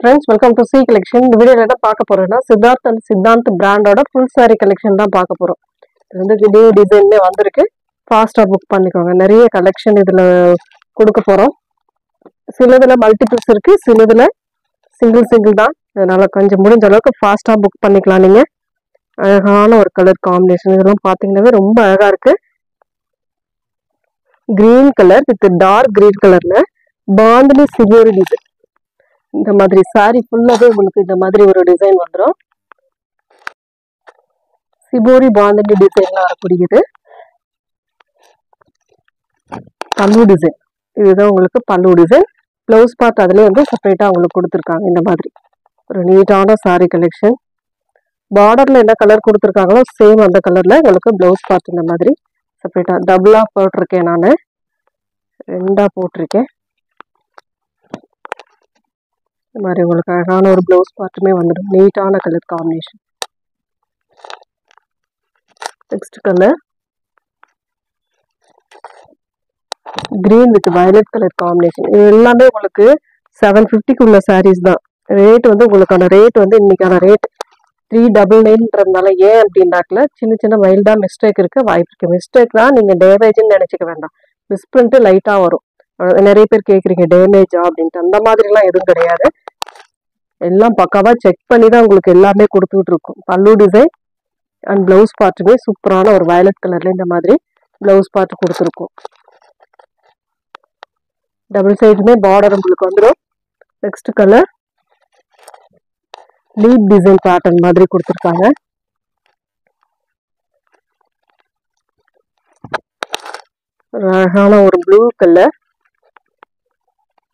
Friends, welcome to C collection. இந்த வீடியோல என்ன பார்க்க போறோம்னா சித்தார்த் அண்ட் சித்தாந்த் பிராண்டோட ஃபுல் saree கலெக்ஷன் தான் பார்க்க போறோம். இது வந்து நியூ டிசைன்ல வந்திருக்கு. ஃபாஸ்டா புக் பண்ணிக்கோங்க. நிறைய கலெக்ஷன் இதுல கொடுக்க போறோம். சிலதுல மல்டிபிள்ஸ் இருக்கு, சிலதுல சிங்கிள் தான். அதனால கொஞ்சம் முடிஞ்ச அளவுக்கு ஃபாஸ்டா புக் பண்ணிக்கலாம் நீங்க. அழகான ஒரு கலர் காம்பினேஷன் இதெல்லாம் பாத்தீங்கன்னாவே ரொம்ப அழகா இருக்கு. Green colour with dark green கலர்ல பாந்தினி சிவோரி டிசைன். இந்த மாதிரி சாரி ஃபுல்லாவே உங்களுக்கு இந்த மாதிரி ஒரு டிசைன் வந்துடும். சிபோரி பாந்தினி டிசைன்ல வரக்கூடியது பல்லு டிசைன். இதுதான் உங்களுக்கு பல்லு டிசைன். பிளவுஸ் பார்ட் அதுலேயே வந்து செப்பரேட்டா உங்களுக்கு கொடுத்துருக்காங்க. இந்த மாதிரி ஒரு நீட்டான சாரி கலெக்ஷன். பார்டர்ல என்ன கலர் கொடுத்துருக்காங்களோ சேம் அந்த கலர்ல உங்களுக்கு பிளவுஸ் பார்ட் இந்த மாதிரி செப்பரேட்டா டபுளா போட்டிருக்கேன். நான் ரெண்டா போட்டிருக்கேன். இந்த மாதிரி உங்களுக்கு அழகான ஒரு பிளவுஸ் பார்ட்டுமே வந்துடும். நீட்டான colour combination. Next colour green with violet colour combination. இது எல்லாமே உங்களுக்கு 750க்குள்ள சாரீஸ் தான். ரேட் வந்து உங்களுக்கான ரேட் வந்து இன்னைக்கான ரேட் 399ன்றதுனால ஏன் அப்படின்னாக்கல சின்ன வைல்டா மிஸ்டேக் இருக்க வாய்ப்பு இருக்கு. மிஸ்டேக் தான், நீங்க டேமேஜ்னு நினைச்சுக்க வேண்டாம். மிஸ்பிரிண்ட் லைட்டா வரும். நிறைய பேர் கேட்குறீங்க டேமேஜா அப்படின்ட்டு. அந்த மாதிரிலாம் எதுவும் கிடையாது. எல்லாம் பக்காவா செக் பண்ணி தான் உங்களுக்கு எல்லாமே கொடுத்துட்டு இருக்கும். பல்லு டிசைன் அண்ட் பிளவுஸ் பார்ட்டுமே சூப்பரான ஒரு வயலட் கலர்ல இந்த மாதிரி பிளவுஸ் பார்ட் கொடுத்துருக்கும். டபுள் சைடுமே பார்டர் உங்களுக்கு வந்துடும். Next colour leaf design pattern மாதிரி கொடுத்துருக்காங்க. அழகான ஒரு ப்ளூ கலர்.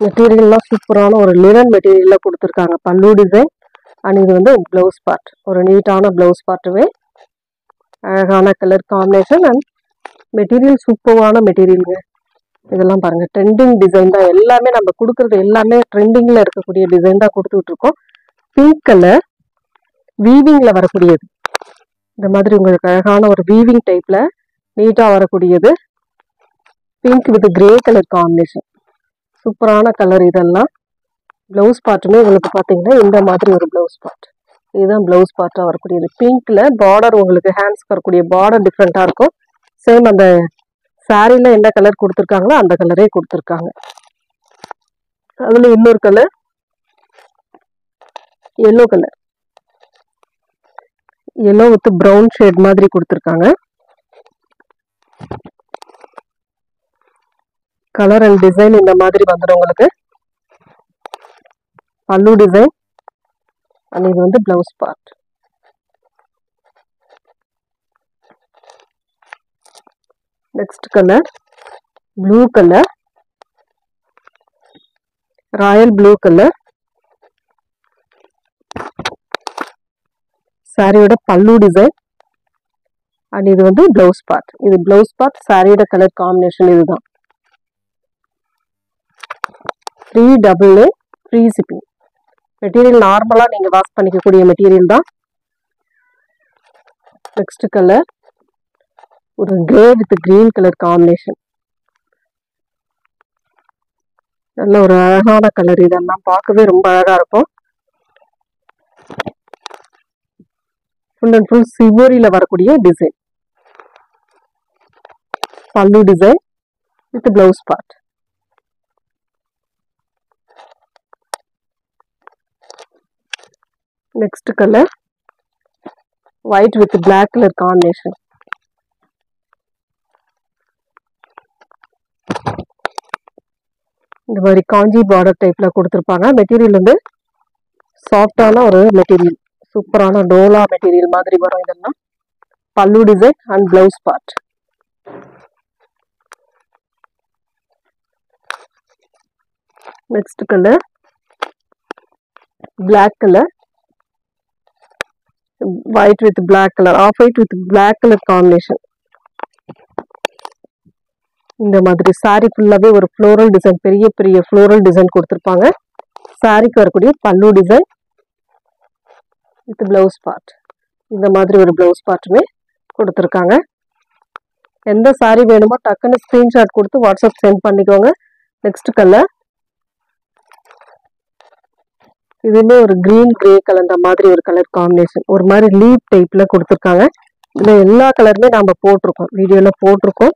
மெட்டீரியல்லாம் சூப்பரான ஒரு லினன் மெட்டீரியல்ல கொடுத்துருக்காங்க. பல்லு டிசைன் அண்ட் இது வந்து பிளவுஸ் பார்ட். ஒரு நீட்டான பிளவுஸ் பார்ட்டுமே அழகான கலர் காம்பினேஷன் அண்ட் மெட்டீரியல் சூப்பரான மெட்டீரியலுங்க. இதெல்லாம் பாருங்க ட்ரெண்டிங் டிசைன் தான். எல்லாமே நம்ம கொடுக்கறது எல்லாமே ட்ரெண்டிங்ல இருக்கக்கூடிய டிசைன் தான் கொடுத்துட்டு இருக்கோம். பிங்க் கலர் வீவிங்ல வரக்கூடியது. இந்த மாதிரி உங்களுக்கு அழகான ஒரு வீவிங் டைப்ல நீட்டா வரக்கூடியது. Pink with grey colour combination. சூப்பரான கலர் இதெல்லாம். பிளவுஸ் பார்ட்டுமே உங்களுக்கு பார்த்தீங்கன்னா இந்த மாதிரி ஒரு பிளவுஸ் பார்ட். இதுதான் பிளவுஸ் பார்ட்டா வரக்கூடியது. பிங்க்ல பார்டர் உங்களுக்கு ஹேண்ட்ஸ்க்கு வரக்கூடிய பார்டர் டிஃப்ரெண்டா இருக்கும். சேம் அந்த சாரில என்ன கலர் கொடுத்துருக்காங்களோ அந்த கலரே கொடுத்துருக்காங்க. அதுல இன்னொரு colour yellow colour. Yellow with brown shade மாதிரி கொடுத்துருக்காங்க. கலர் அண்ட் டிசைன் இந்த மாதிரி வந்துடும் உங்களுக்கு. பல்லு டிசைன் அண்ட் இது வந்து blouse part. Next colour blue colour, Royal blue colour. சாரியோட பல்லு டிசைன் அண்ட் இது வந்து பிளவுஸ் பார்ட். இது பிளவுஸ் பார்ட். சாரியோட கலர் காம்பினேஷன் இதுதான். 3AA free shipping. மெட்டீரியல் நார்மலா நீங்க வாஷ் பண்ணிக்கக்கூடிய மெட்டீரியல் தான். நெக்ஸ்ட் கலர் ஒரு grey with green colour combination. நல்ல ஒரு அழகான கலர். இதெல்லாம் பார்க்கவே ரொம்ப அழகா இருக்கும். ஃபுல் அண்ட் ஃபுல் சிவோரியில வரக்கூடிய design. Pallu design with blouse part. Next colour white with black colour combination. இந்த மாதிரி காஞ்சி பார்டர் டைப்ல கொடுத்துருப்பாங்க. மெட்டீரியல் வந்து சாஃப்டான ஒரு மெட்டீரியல். சூப்பரான டோலா மெட்டீரியல் மாதிரி வரும் இதெல்லாம். Pallu design and blouse part. Next colour black colour, white with black color, off white with black color combination. இந்த மாதிரி சாரி ஃபுல்லாவே ஒரு ஃப்ளோரல் டிசைன், பெரிய ஃப்ளோரல் டிசைன் கொடுத்துருப்பாங்க. சாரிக்கு வரக்கூடிய பல்லு டிசைன் வித் பிளவுஸ் பார்ட். இந்த மாதிரி ஒரு பிளவுஸ் பார்ட்டுமே கொடுத்துருக்காங்க. எந்த சாரி வேணுமோ டக்குன்னு ஸ்கிரீன்ஷாட் கொடுத்து வாட்ஸ்அப் சென்ட் பண்ணிக்கோங்க. நெக்ஸ்ட் கலர் இதுவுமே ஒரு கிரீன் கிரே கலந்த மாதிரி ஒரு கலர் காம்பினேஷன், ஒரு மாதிரி லீப் டைப்ல கொடுத்துருக்காங்க. இதுல எல்லா கலருமே நம்ம போட்டிருக்கோம், வீடியோல போட்டிருக்கோம்.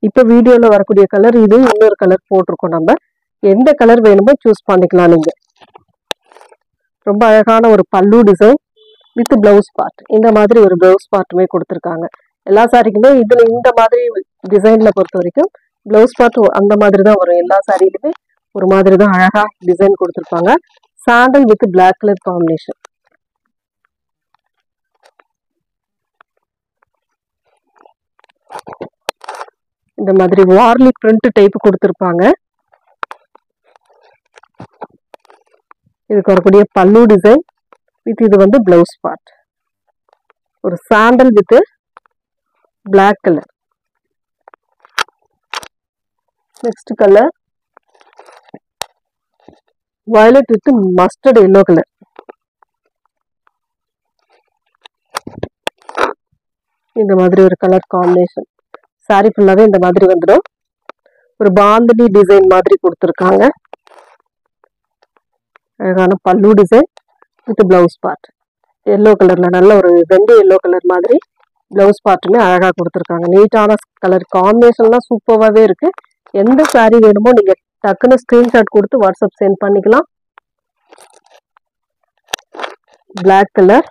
இப்போ வீடியோல வரக்கூடிய கலர் இது, இன்னொரு கலர் போட்டிருக்கோம். நம்ம எந்த கலர் வேணுமோ சூஸ் பண்ணிக்கலாம் நீங்க. ரொம்ப அழகான ஒரு பல்லு டிசைன் வித் பிளவுஸ் பார்ட். இந்த மாதிரி ஒரு பிளவுஸ் பார்ட்டுமே கொடுத்துருக்காங்க. எல்லா சாரிக்குமே இதுல இந்த மாதிரி டிசைன்ல பொறுத்த வரைக்கும் பிளவுஸ் பார்ட் அந்த மாதிரி தான் வரும். எல்லா சாரிலுமே ஒரு மாதிரி தான் அழகா டிசைன் கொடுத்துருப்பாங்க. Sandal with black colour combination. இந்த மாதிரி வார்லி பிரிண்ட் டைப் கொடுத்துருப்பாங்க. இதுக்கு வரக்கூடிய பல்லு டிசைன் வித் இது வந்து பிளவுஸ் பார்ட். ஒரு sandal with black colour. Next colour violet with mustard yellow colour. இந்த மாதிரி ஒரு கலர் காம்பினேஷன். சாரி ஃபுல்லாவே இந்த மாதிரி வந்துடும். ஒரு பாந்தினி டிசைன் மாதிரி கொடுத்துருக்காங்க. அழகான பல்லு design with blouse part. Yellow கலர்ல நல்ல ஒரு வெண்டை எல்லோ கலர் மாதிரி பிளவுஸ் பார்ட்டுமே அழகா கொடுத்துருக்காங்க. நீட்டான கலர் காம்பினேஷன்லாம் சூப்பராகவே இருக்கு. எந்த சாரி வேணுமோ நீங்க டக்குன்னு ஸ்கிரீன்ஷாட் கொடுத்து வாட்ஸ்அப் சென்ட் பண்ணிக்கலாம். Black colour.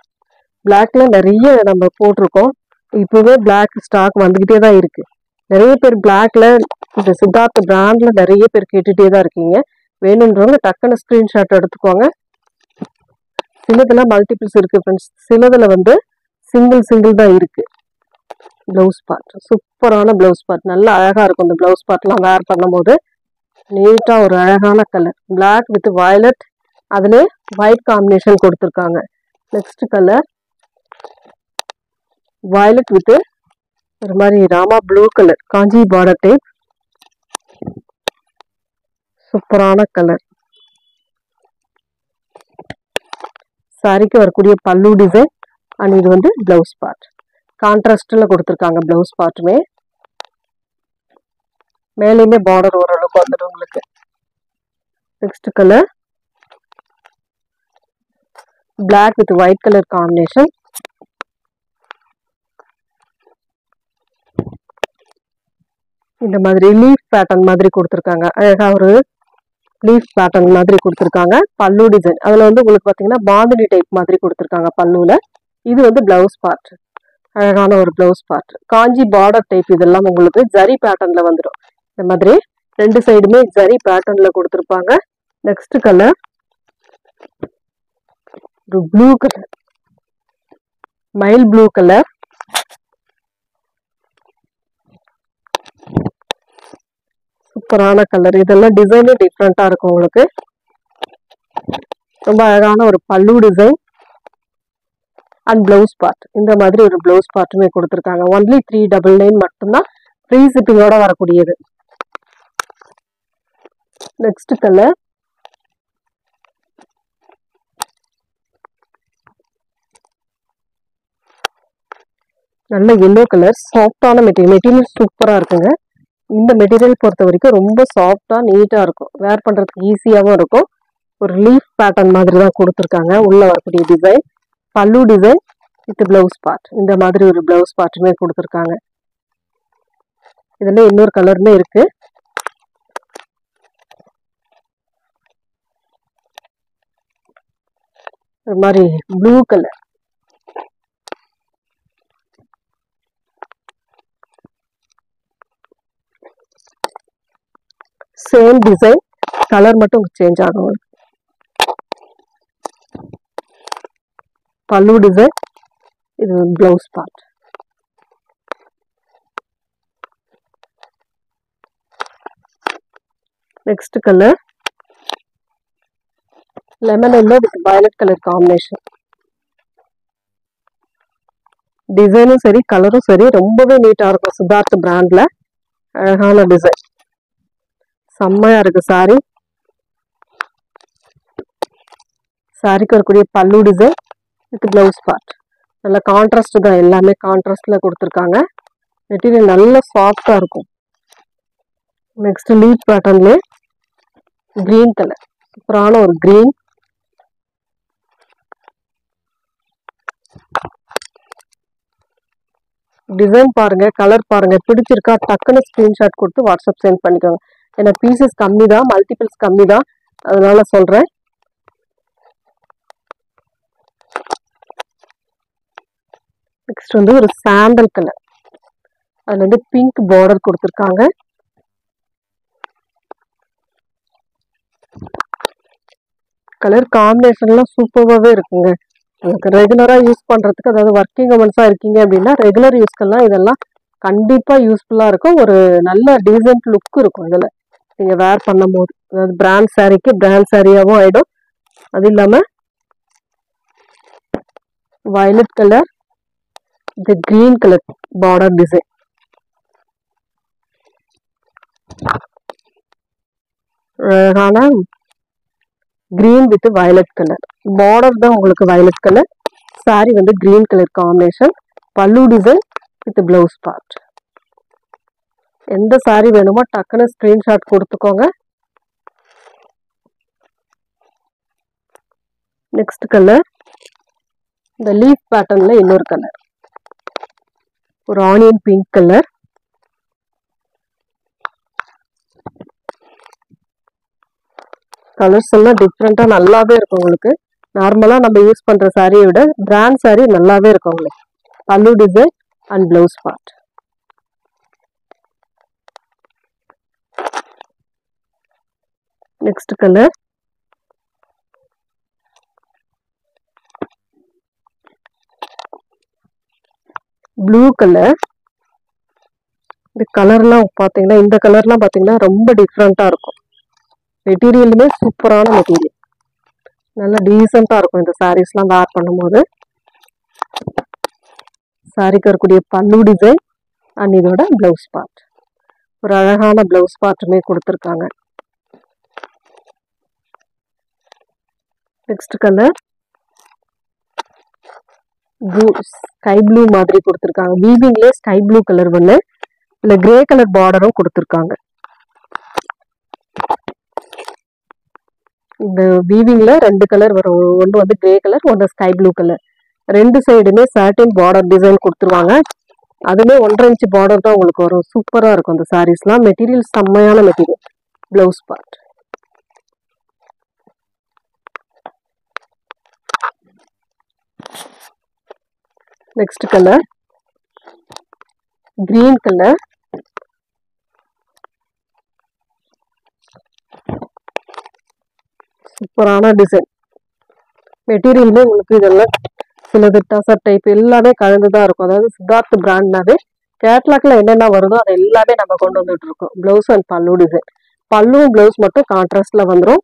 பிளாக்ல நிறைய நம்ம போட்டிருக்கோம். இப்பவே பிளாக் ஸ்டாக் வந்துகிட்டே தான் இருக்கு. நிறைய பேர் பிளாக்ல இந்த சித்தார்த் பிராண்ட்ல நிறைய பேர் கேட்டுட்டே தான் இருக்கீங்க. வேணுன்றவங்க டக்குன்னு ஸ்கிரீன்ஷாட் எடுத்துக்கோங்க. சிலதுல மல்டிபிள்ஸ் இருக்கு ஃப்ரெண்ட்ஸ், சிலதுல வந்து சிங்கிள் தான் இருக்கு. பிளவுஸ் பார்ட் சூப்பரான பிளவுஸ் பார்ட், நல்லா அழகா இருக்கும். இந்த பிளவுஸ் பார்ட்லாம் வேர் பண்ணும்போது நீட்டா ஒரு அழகான கலர் பிளாக் வித் வயலட், அதுல ஒயிட் காம்பினேஷன் கொடுத்துருக்காங்க. நெக்ஸ்ட் கலர் வயலட் வித் ஒரு மாதிரி ராமா ப்ளூ கலர் காஞ்சி பார்டர் டைப். சூப்பரான கலர். சாரிக்கு வரக்கூடிய பல்லு டிசைன் அண்ட் இது வந்து பிளவுஸ் பார்ட். கான்ட்ராஸ்ட்ல கொடுத்துருக்காங்க பிளவுஸ் பார்ட்டுமே. மேலேயுமே பார்டர் ஓரளவுக்கு வந்துடும் உங்களுக்கு. Next colour black with white colour combination. இந்த மாதிரி லீஃப் பேட்டர்ன் மாதிரி கொடுத்துருக்காங்க. அழகா ஒரு லீஃப் பேட்டர்ன் மாதிரி கொடுத்துருக்காங்க. பல்லு டிசைன் அதுல வந்து உங்களுக்கு பாத்தீங்கன்னா பாந்தினி டைப் மாதிரி கொடுத்துருக்காங்க பல்லுல. இது வந்து பிளவுஸ் பார்ட். அழகான ஒரு பிளவுஸ் பார்ட். காஞ்சி பார்டர் டைப். இதெல்லாம் உங்களுக்கு ஜரி பேட்டர்ன்ல வந்துடும். இந்த மாதிரி ரெண்டு சைடுமே ஜரி பேட்டர்ன்ல கொடுத்துருப்பாங்க. நெக்ஸ்ட் கலர் ஒரு blue colour, mile blue colour. சூப்பரான கலர். இதெல்லாம் டிசைனும் டிஃப்ரெண்டா இருக்கும் உங்களுக்கு. ரொம்ப அழகான ஒரு பல்லு டிசைன் அண்ட் பிளவுஸ் பார்ட். இந்த மாதிரி ஒரு பிளவுஸ் பார்ட்டுமே கொடுத்துருக்காங்க. ஒன்லி 399 மட்டும்தான், ஃப்ரீ ஷிப்பிங்கோட வரக்கூடியது. நெக்ஸ்ட் கலர் நல்ல எல்லோ கலர். சாஃப்டான மெட்டீரியல் சூப்பரா இருக்குங்க. இந்த மெட்டீரியல் பொறுத்த வரைக்கும் ரொம்ப சாஃப்டா நீட்டா இருக்கும். வேர் பண்றதுக்கு ஈஸியாவும் இருக்கும். ஒரு லீஃப் பேட்டர்ன் மாதிரி தான் கொடுத்துருக்காங்க. உள்ள வரக்கூடிய design pallu design with blouse part. இந்த மாதிரி ஒரு பிளவுஸ் பார்ட்டுமே கொடுத்துருக்காங்க. இதுல இன்னொரு கலருமே இருக்கு. ஒரு மாதிரி blue colour. Same design, colour மட்டும் சேஞ்ச் ஆகும். பல்லு டிசைன், இது blouse part. Next colour lemon yellow with violet colour combination. டிசைனும் சரி கலரும் சரி ரொம்பவே நீட்டா இருக்கும். சித்தார்த் பிராண்ட்ல அழகான டிசைன், செம்மையா இருக்கு சாரி. சாரிக்கு வரக்கூடிய பல்லு டிசைன் வித் பிளவுஸ் பார்ட். நல்ல கான்ட்ராஸ்ட் தான், எல்லாமே கான்ட்ராஸ்ட்ல கொடுத்துருக்காங்க. மெட்டீரியல் நல்ல சாஃப்டா இருக்கும். நெக்ஸ்ட் லீஃப் பேட்டர்ன்ல கிரீன் கலர், சூப்பரான ஒரு கிரீன். டிசைன் பாருங்க, கலர் பாருங்க, பிடிச்சிருக்கா டக்குன்னு ஸ்கிரீன்ஷாட் கொடுத்து வாட்ஸ்அப் சென்ட் பண்ணிக்கோங்க. ஏன்னா பீசஸ் கம்மி தான், மல்டிபிள்ஸ் கம்மி தான், அதனால சொல்றேன். நெக்ஸ்ட் வந்து ஒரு சாண்டல் கலர், அதுல வந்து பிங்க் பார்டர் கொடுத்துருக்காங்க. கலர் காம்பினேஷன்லாம் சூப்பராகவே இருக்குங்க. உங்களுக்கு ரெகுலராக யூஸ் பண்ணுறதுக்கு, அதாவது ஒர்க்கிங் உமன்ஸாக இருக்கீங்க அப்படின்னா ரெகுலர் யூஸ்க்கெல்லாம் இதெல்லாம் கண்டிப்பாக யூஸ்ஃபுல்லாக இருக்கும். ஒரு நல்ல டீசென்ட் லுக் இருக்கும் இதில் நீங்கள் வேர் பண்ணும் போது. அதாவது பிராண்ட் சாரீக்கு பிராண்ட் சாரியாகவும் ஆகிடும். அது இல்லாமல் வயலட் கலர், இந்த கிரீன் கலர் பார்டர் டிசைன், அழகான green with violet colour border தான் உங்களுக்கு வயலட் கலர். சாரி வந்து கிரீன் கலர் காம்பினேஷன், பல்லு டிசைன் வித் பிளவுஸ் பார்ட். எந்த சாரி வேணுமோ டக்குன்னு ஸ்கிரீன்ஷாட் கொடுத்துக்கோங்க. நெக்ஸ்ட் கலர் இந்த லீஃப் பேட்டர்ன்ல இன்னொரு கலர், ஒரு ஆனியன் பிங்க் கலர். கலர்ஸ் எல்லாம் டிஃப்ரெண்டா நல்லாவே இருக்கும் உங்களுக்கு. நார்மலா நம்ம யூஸ் பண்ற சாரியை விட பிராண்ட் சாரி நல்லாவே இருக்கும் உங்களுக்கு. பல்லு design and blouse part. Next colour blue colour. இந்த கலர்லாம் பார்த்தீங்கன்னா, இந்த கலர்லாம் பார்த்தீங்கன்னா ரொம்ப டிஃப்ரெண்டா இருக்கும். மெட்டீரியலுமே சூப்பரான மெட்டீரியல், நல்லா டீசெண்டா இருக்கும் இந்த சாரீஸ்லாம் வேர் பண்ணும்போது. சாரிக்கு வரக்கூடிய பல்லு டிசைன் அண்ட் இதோட பிளவுஸ் பார்ட், ஒரு அழகான பிளவுஸ் பார்ட்டுமே கொடுத்துருக்காங்க. Next colour blue, sky blue மாதிரி கொடுத்துருக்காங்க. வீவிங்லேயே ஸ்கை ப்ளூ கலர் ஒன்று, இல்லை கிரே கலர் பார்டரும் கொடுத்துருக்காங்க. இந்த வீவிங்ல ரெண்டு கலர் வரும், ஒன்று வந்து கிரே கலர், ஒன்று ஸ்கை ப்ளூ கலர். ரெண்டு சைடுமே சாட்டின் பார்டர் டிசைன் கொடுத்துருவாங்க. அதுமே 1.5 இன்ச் பார்டர் தான் உங்களுக்கு வரும். சூப்பராக இருக்கும் இந்த சாரீஸ்லாம். மெட்டீரியல் செம்மையான material. Blouse part. Next colour green colour, சூப்பரான டிசைன். மெட்டீரியலுமே உங்களுக்கு இதெல்லாம் சிலது டசர் டைப் எல்லாமே கலந்துதான் இருக்கும். அதாவது சித்தார்த் பிராண்ட்னாவே கேட்லாக்ல என்னென்ன வருதோ அது எல்லாமே நம்ம கொண்டு வந்துட்டு இருக்கோம். பிளவுஸ் அண்ட் பல்லு டிசைன். பல்லுவும் பிளவுஸ் மட்டும் கான்ட்ராஸ்ட்ல வந்துடும்.